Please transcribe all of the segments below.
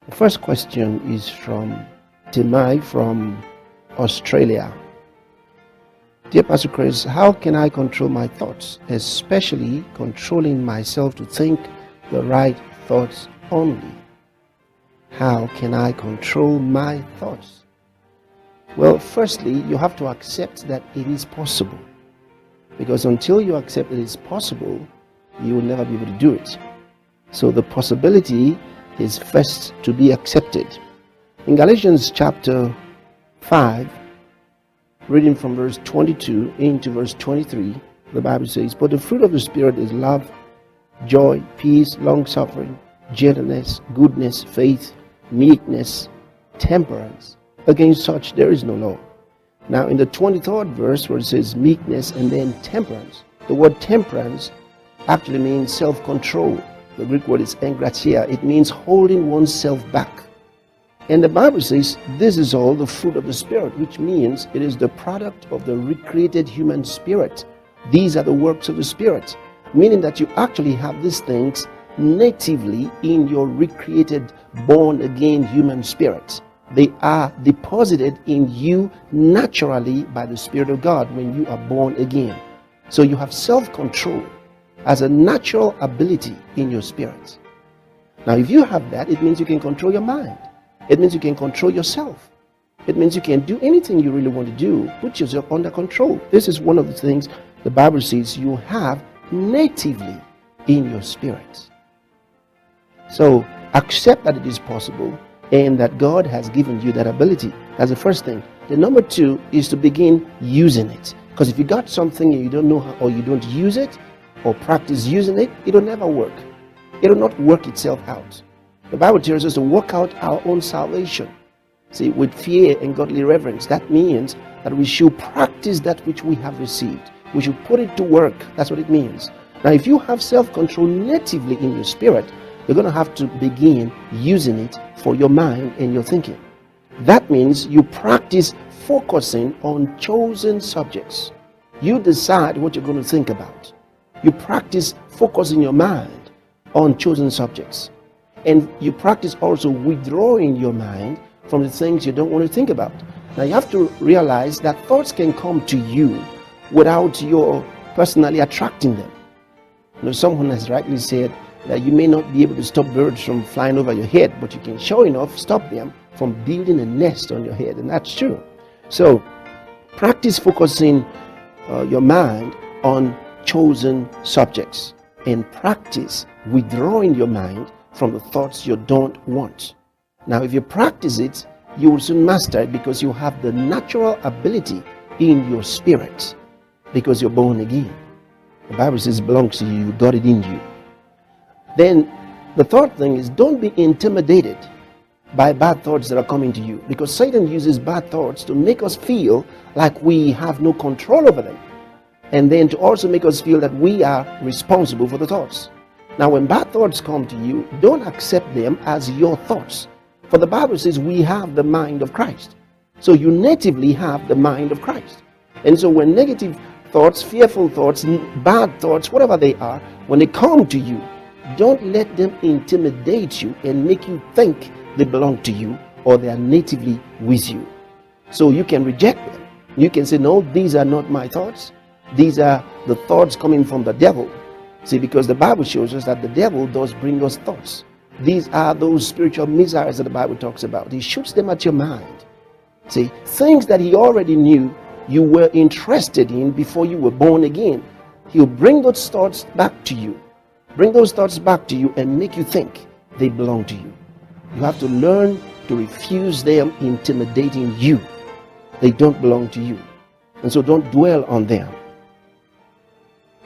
The first question is from Timai from Australia. Dear Pastor Chris, how can I control my thoughts, especially controlling myself to think the right thoughts only? How can I control my thoughts? Well, firstly, you have to accept that it is possible. Because until you accept that it is possible, you will never be able to do it. So the possibility is first to be accepted. In Galatians chapter 5, reading from verse 22 into verse 23, the Bible says, "But the fruit of the Spirit is love, joy, peace, long-suffering, gentleness, goodness, faith, meekness, temperance. Against such there is no law." Now in the 23rd verse where it says meekness and then temperance, the word temperance actually means self-control. The Greek word is engratia. It means holding oneself back. And the Bible says this is all the fruit of the Spirit, which means it is the product of the recreated human spirit. These are the works of the Spirit, meaning that you actually have these things natively in your recreated, born-again human spirit. They are deposited in you naturally by the Spirit of God when you are born again. So you have self-control as a natural ability in your spirit. Now if you have that, it means you can control your mind. It means you can control yourself. It means you can do anything you really want to do. Put yourself under control. This is one of the things the Bible says you have natively in your spirit. So accept that it is possible and that God has given you that ability. That's the first thing. The number two is to begin using it. Because if you got something and you don't know how, or you don't use it or practice using it, it'll never work. It'll not work itself out. The Bible tells us to work out our own salvation. See, with fear and godly reverence. That means that we should practice that which we have received. We should put it to work. That's what it means. Now, if you have self-control natively in your spirit, you're going to have to begin using it for your mind and your thinking. That means you practice focusing on chosen subjects. You decide what you're going to think about. You practice focusing your mind on chosen subjects. And you practice also withdrawing your mind from the things you don't want to think about. Now you have to realize that thoughts can come to you without your personally attracting them. You know, someone has rightly said that you may not be able to stop birds from flying over your head, but you can sure enough stop them from building a nest on your head, and that's true. So practice focusing your mind on chosen subjects and practice withdrawing your mind from the thoughts you don't want. Now if you practice it, you will soon master it because you have the natural ability in your spirit because you're born again. The Bible says it belongs to you, you got it in you. Then the third thing is don't be intimidated by bad thoughts that are coming to you, because Satan uses bad thoughts to make us feel like we have no control over them, and then to also make us feel that we are responsible for the thoughts. Now when bad thoughts come to you, don't accept them as your thoughts, for the Bible says we have the mind of Christ. So you natively have the mind of Christ. And so when negative thoughts, fearful thoughts, bad thoughts, whatever they are, when they come to you, don't let them intimidate you and make you think they belong to you or they are natively with you. So you can reject them. You can say, no, these are not my thoughts. These are the thoughts coming from the devil. See, because the Bible shows us that the devil does bring us thoughts. These are those spiritual missiles that the Bible talks about. He shoots them at your mind. See, things that he already knew you were interested in before you were born again. He'll bring those thoughts back to you. Bring those thoughts back to you and make you think they belong to you. You have to learn to refuse them intimidating you. They don't belong to you. And so don't dwell on them.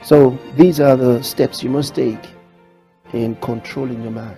So these are the steps you must take in controlling your mind.